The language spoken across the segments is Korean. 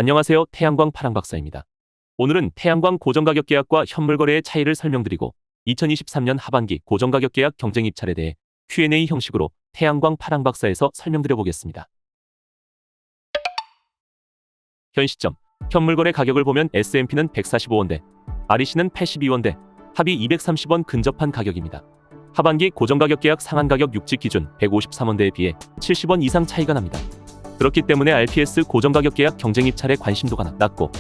안녕하세요. 태양광 파랑박사입니다. 오늘은 태양광 고정가격 계약과 현물거래의 차이를 설명드리고 2023년 하반기 고정가격 계약 경쟁 입찰에 대해 Q&A 형식으로 태양광 파랑박사에서 설명드려 보겠습니다. 현 시점 현물거래 가격을 보면 S&P는 145원대, REC는 82원대, 합이 230원 근접한 가격입니다. 하반기 고정가격 계약 상한가격 육지 기준 153원대에 비해 70원 이상 차이가 납니다. 그렇기 때문에 RPS 고정가격 계약 경쟁 입찰에 관심도가 낮고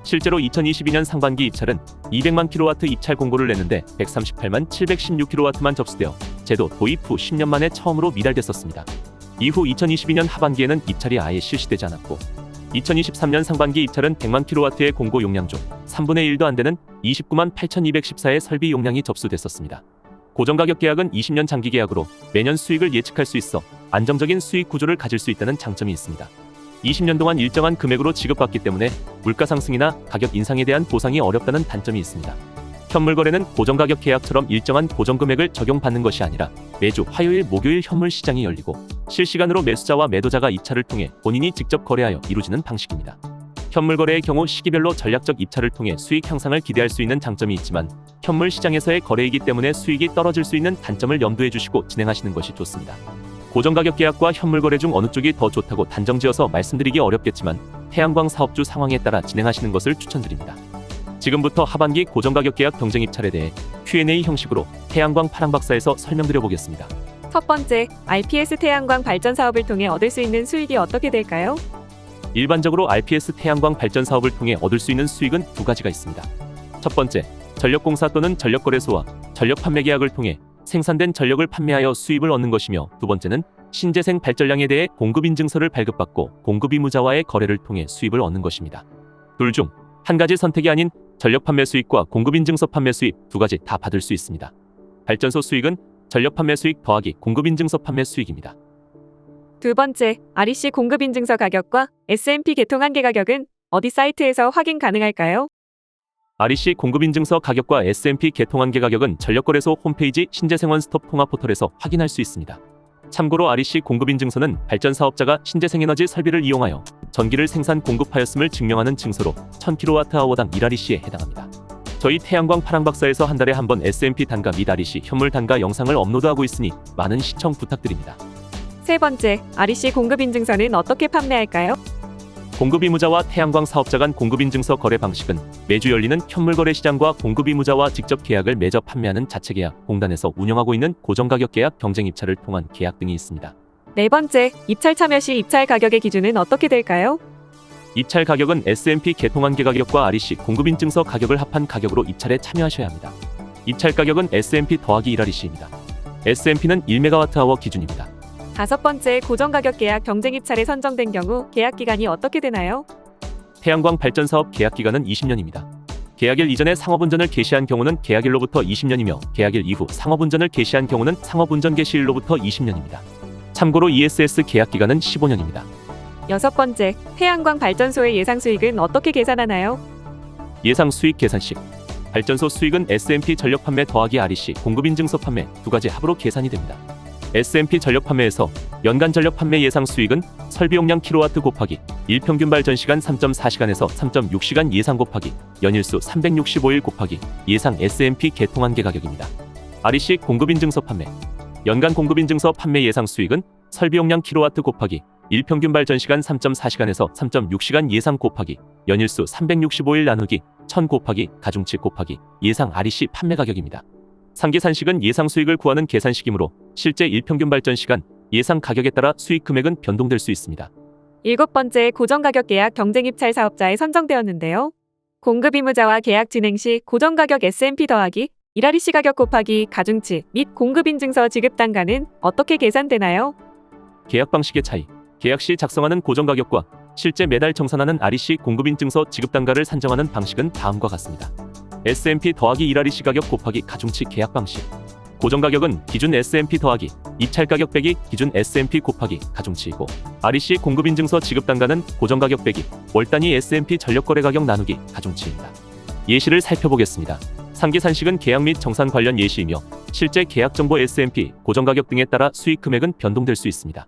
실제로 2022년 상반기 입찰은 200만 kW 입찰 공고를 냈는데 138만 716kW만 접수되어 제도 도입 후 10년 만에 처음으로 미달됐었습니다. 이후 2022년 하반기에는 입찰이 아예 실시되지 않았고 2023년 상반기 입찰은 100만 kW의 공고 용량 중 3분의 1도 안 되는 29만 8214의 설비 용량이 접수됐었습니다. 고정가격 계약은 20년 장기 계약으로 매년 수익을 예측할 수 있어 안정적인 수익 구조를 가질 수 있다는 장점이 있습니다. 20년 동안 일정한 금액으로 지급받기 때문에 물가 상승이나 가격 인상에 대한 보상이 어렵다는 단점이 있습니다. 현물거래는 고정가격 계약처럼 일정한 고정금액을 적용받는 것이 아니라 매주 화요일, 목요일 현물 시장이 열리고 실시간으로 매수자와 매도자가 입찰을 통해 본인이 직접 거래하여 이루어지는 방식입니다. 현물거래의 경우 시기별로 전략적 입찰을 통해 수익 향상을 기대할 수 있는 장점이 있지만 현물 시장에서의 거래이기 때문에 수익이 떨어질 수 있는 단점을 염두에 주시고 진행하시는 것이 좋습니다. 고정가격 계약과 현물거래 중 어느 쪽이 더 좋다고 단정지어서 말씀드리기 어렵겠지만 태양광 사업주 상황에 따라 진행하시는 것을 추천드립니다. 지금부터 하반기 고정가격 계약 경쟁 입찰에 대해 Q&A 형식으로 태양광 파랑박사에서 설명드려 보겠습니다. 첫 번째, RPS 태양광 발전 사업을 통해 얻을 수 있는 수익이 어떻게 될까요? 일반적으로 RPS 태양광 발전 사업을 통해 얻을 수 있는 수익은 두 가지가 있습니다. 첫 번째, 전력공사 또는 전력거래소와 전력 판매 계약을 통해 생산된 전력을 판매하여 수입을 얻는 것이며, 두 번째는 신재생 발전량에 대해 공급인증서를 발급받고 공급의무자와의 거래를 통해 수입을 얻는 것입니다. 둘 중 한 가지 선택이 아닌 전력 판매 수익과 공급인증서 판매 수익 두 가지 다 받을 수 있습니다. 발전소 수익은 전력 판매 수익 더하기 공급인증서 판매 수익입니다. 두 번째, REC 공급인증서 가격과 S&P 개통한계 가격은 어디 사이트에서 확인 가능할까요? REC 공급인증서 가격과 S&P 개통한계 가격은 전력거래소 홈페이지 신재생원 스톱 통합 포털에서 확인할 수 있습니다. 참고로 REC 공급인증서는 발전사업자가 신재생에너지 설비를 이용하여 전기를 생산 공급하였음을 증명하는 증서로 1000kWh당 1REC에 해당합니다. 저희 태양광 파랑박사에서 한 달에 한 번 S&P 단가 및 REC 현물 단가 영상을 업로드하고 있으니 많은 시청 부탁드립니다. 세 번째, REC 공급인증서는 어떻게 판매할까요? 공급의무자와 태양광 사업자 간 공급인증서 거래 방식은 매주 열리는 현물거래 시장과 공급의무자와 직접 계약을 맺어 판매하는 자체계약, 공단에서 운영하고 있는 고정가격 계약, 경쟁 입찰을 통한 계약 등이 있습니다. 네 번째, 입찰 참여 시 입찰 가격의 기준은 어떻게 될까요? 입찰 가격은 S&P 개통한계 가격과 REC 공급인증서 가격을 합한 가격으로 입찰에 참여하셔야 합니다. 입찰 가격은 S&P 더하기 1REC입니다. S&P는 1MWh 기준입니다. 다섯 번째, 고정가격 계약 경쟁 입찰에 선정된 경우 계약 기간이 어떻게 되나요? 태양광 발전 사업 계약 기간은 20년입니다. 계약일 이전에 상업운전을 개시한 경우는 계약일로부터 20년이며 계약일 이후 상업운전을 개시한 경우는 상업운전 개시일로부터 20년입니다. 참고로 ESS 계약 기간은 15년입니다. 여섯 번째, 태양광 발전소의 예상 수익은 어떻게 계산하나요? 예상 수익 계산식. 발전소 수익은 S&P 전력 판매 더하기 REC 공급인증서 판매 두 가지 합으로 계산이 됩니다. S&P 전력 판매에서 연간 전력 판매 예상 수익은 설비 용량 kW 곱하기 일평균 발전 시간 3.4시간에서 3.6시간 예상 곱하기 연일수 365일 곱하기 예상 S&P 개통한계 가격입니다. REC 공급인증서 판매 연간 공급인증서 판매 예상 수익은 설비 용량 kW 곱하기 일평균 발전 시간 3.4시간에서 3.6시간 예상 곱하기 연일수 365일 나누기 1000 곱하기 가중치 곱하기 예상 REC 판매 가격입니다. 상계산식은 예상 수익을 구하는 계산식이므로 실제 일평균 발전 시간, 예상 가격에 따라 수익 금액은 변동될 수 있습니다. 일곱 번째, 고정가격 계약 경쟁 입찰 사업자에 선정되었는데요. 공급의무자와 계약 진행 시 고정가격 S&P 더하기 1REC 가격 곱하기 가중치 및 공급인증서 지급 단가는 어떻게 계산되나요? 계약 방식의 차이. 계약 시 작성하는 고정가격과 실제 매달 정산하는 REC 공급인증서 지급 단가를 산정하는 방식은 다음과 같습니다. S&P 더하기 1REC 가격 곱하기 가중치 계약 방식. 고정가격은 기준 S&P 더하기 입찰 가격 빼기 기준 S&P 곱하기 가중치이고, REC 공급인증서 지급 단가는 고정가격 빼기 월 단위 S&P 전력거래 가격 나누기 가중치입니다. 예시를 살펴보겠습니다. 상계산식은 계약 및 정산 관련 예시이며 실제 계약 정보 S&P 고정가격 등에 따라 수익 금액은 변동될 수 있습니다.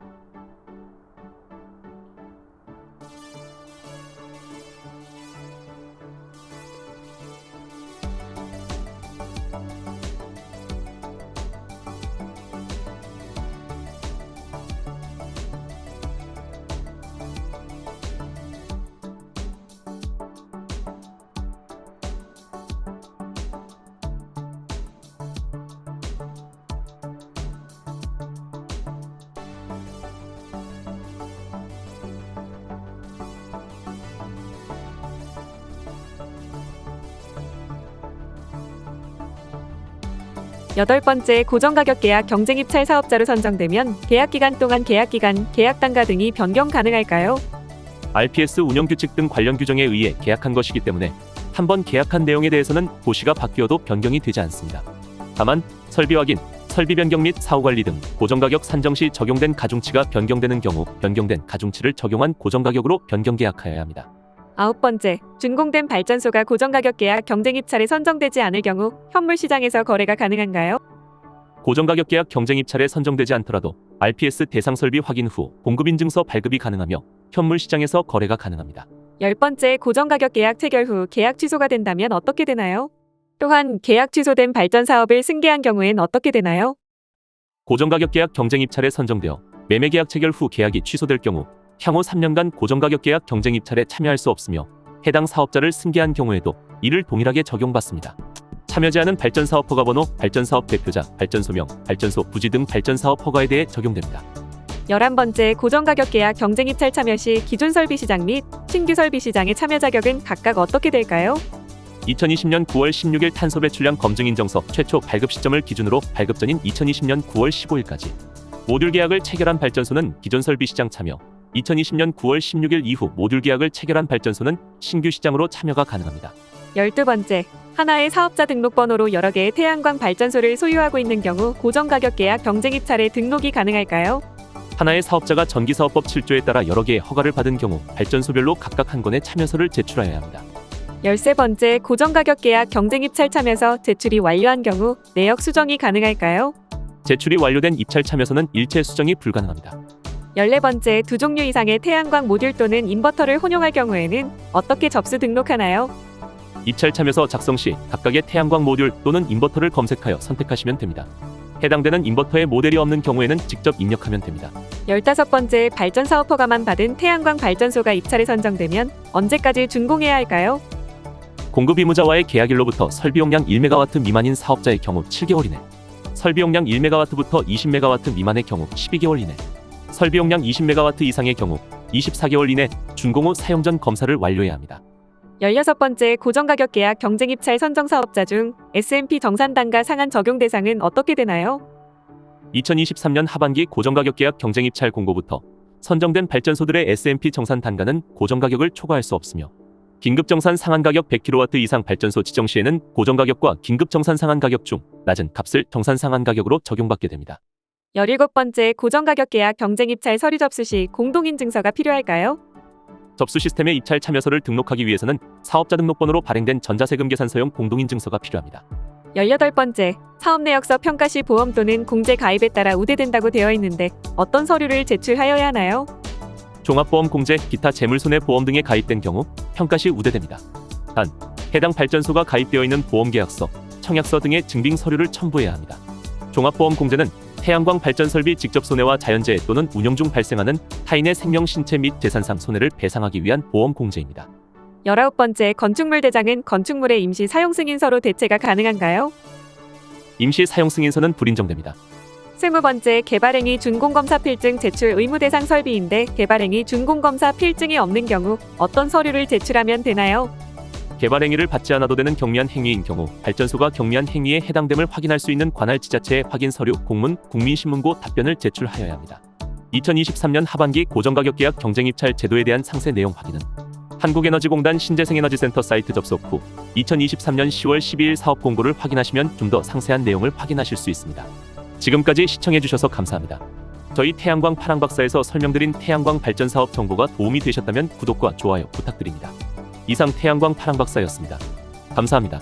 8번째, 고정가격 계약 경쟁 입찰 사업자로 선정되면 계약 기간 동안 계약 기간, 계약 단가 등이 변경 가능할까요? RPS 운영 규칙 등 관련 규정에 의해 계약한 것이기 때문에 한번 계약한 내용에 대해서는 고시가 바뀌어도 변경이 되지 않습니다. 다만 설비 확인, 설비 변경 및 사후 관리 등 고정가격 산정 시 적용된 가중치가 변경되는 경우 변경된 가중치를 적용한 고정가격으로 변경 계약하여야 합니다. 9번째, 준공된 발전소가 고정가격 계약 경쟁 입찰에 선정되지 않을 경우 현물 시장에서 거래가 가능한가요? 고정가격 계약 경쟁 입찰에 선정되지 않더라도 RPS 대상 설비 확인 후 공급 인증서 발급이 가능하며 현물 시장에서 거래가 가능합니다. 10번째, 고정가격 계약 체결 후 계약 취소가 된다면 어떻게 되나요? 또한 계약 취소된 발전 사업을 승계한 경우엔 어떻게 되나요? 고정가격 계약 경쟁 입찰에 선정되어 매매 계약 체결 후 계약이 취소될 경우 향후 3년간 고정가격 계약 경쟁 입찰에 참여할 수 없으며 해당 사업자를 승계한 경우에도 이를 동일하게 적용받습니다. 참여 제한은 발전사업 허가번호, 발전사업 대표자, 발전소명, 발전소 부지 등 발전사업 허가에 대해 적용됩니다. 11번째, 고정가격 계약 경쟁 입찰 참여 시 기존 설비 시장 및 신규 설비 시장의 참여 자격은 각각 어떻게 될까요? 2020년 9월 16일 탄소 배출량 검증 인정서 최초 발급 시점을 기준으로 발급 전인 2020년 9월 15일까지 모듈 계약을 체결한 발전소는 기존 설비 시장 참여, 2020년 9월 16일 이후 모듈 계약을 체결한 발전소는 신규 시장으로 참여가 가능합니다. 12번째, 하나의 사업자 등록번호로 여러 개의 태양광 발전소를 소유하고 있는 경우 고정가격 계약 경쟁 입찰에 등록이 가능할까요? 하나의 사업자가 전기사업법 7조에 따라 여러 개의 허가를 받은 경우 발전소별로 각각 한 건의 참여서를 제출하여야 합니다. 13번째, 고정가격 계약 경쟁 입찰 참여서 제출이 완료한 경우 내역 수정이 가능할까요? 제출이 완료된 입찰 참여서는 일체 수정이 불가능합니다. 14번째, 두 종류 이상의 태양광 모듈 또는 인버터를 혼용할 경우에는 어떻게 접수 등록하나요? 입찰 참여서 작성 시 각각의 태양광 모듈 또는 인버터를 검색하여 선택하시면 됩니다. 해당되는 인버터의 모델이 없는 경우에는 직접 입력하면 됩니다. 15번째, 발전 사업 허가만 받은 태양광 발전소가 입찰에 선정되면 언제까지 준공해야 할까요? 공급 의무자와의 계약일로부터 설비 용량 1메가와트 미만인 사업자의 경우 7개월 이내, 설비 용량 1메가와트부터 20메가와트 미만의 경우 12개월 이내, 설비 용량 20메가와트 이상의 경우 24개월 이내 준공 후 사용 전 검사를 완료해야 합니다. 16번째, 고정가격 계약 경쟁 입찰 선정 사업자 중 S&P 정산 단가 상한 적용 대상은 어떻게 되나요? 2023년 하반기 고정가격 계약 경쟁 입찰 공고부터 선정된 발전소들의 S&P 정산 단가는 고정가격을 초과할 수 없으며 긴급 정산 상한 가격 100kW 이상 발전소 지정 시에는 고정가격과 긴급 정산 상한 가격 중 낮은 값을 정산 상한 가격으로 적용받게 됩니다. 17번째, 고정가격 계약 경쟁 입찰 서류 접수 시 공동인증서가 필요할까요? 접수 시스템에 입찰 참여서를 등록하기 위해서는 사업자 등록번호로 발행된 전자세금 계산서용 공동인증서가 필요합니다. 18번째, 사업 내역서 평가 시 보험 또는 공제 가입에 따라 우대된다고 되어 있는데 어떤 서류를 제출하여야 하나요? 종합보험 공제, 기타 재물손해보험 등에 가입된 경우 평가 시 우대됩니다. 단, 해당 발전소가 가입되어 있는 보험계약서, 청약서 등의 증빙 서류를 첨부해야 합니다. 종합보험 공제는 태양광 발전 설비 직접 손해와 자연재해 또는 운영 중 발생하는 타인의 생명, 신체 및 재산상 손해를 배상하기 위한 보험 공제입니다. 19번째, 건축물 대장은 건축물의 임시 사용 승인서로 대체가 가능한가요? 임시 사용 승인서는 불인정됩니다. 20번째, 개발행위 준공검사 필증 제출 의무 대상 설비인데 개발행위 준공검사 필증이 없는 경우 어떤 서류를 제출하면 되나요? 개발행위를 받지 않아도 되는 경미한 행위인 경우 발전소가 경미한 행위에 해당됨을 확인할 수 있는 관할 지자체의 확인 서류, 공문, 국민신문고 답변을 제출하여야 합니다. 2023년 하반기 고정가격 계약 경쟁 입찰 제도에 대한 상세 내용 확인은 한국에너지공단 신재생에너지센터 사이트 접속 후 2023년 10월 12일 사업 공고를 확인하시면 좀 더 상세한 내용을 확인하실 수 있습니다. 지금까지 시청해주셔서 감사합니다. 저희 태양광 파랑박사에서 설명드린 태양광 발전 사업 정보가 도움이 되셨다면 구독과 좋아요 부탁드립니다. 이상 태양광 파랑박사였습니다. 감사합니다.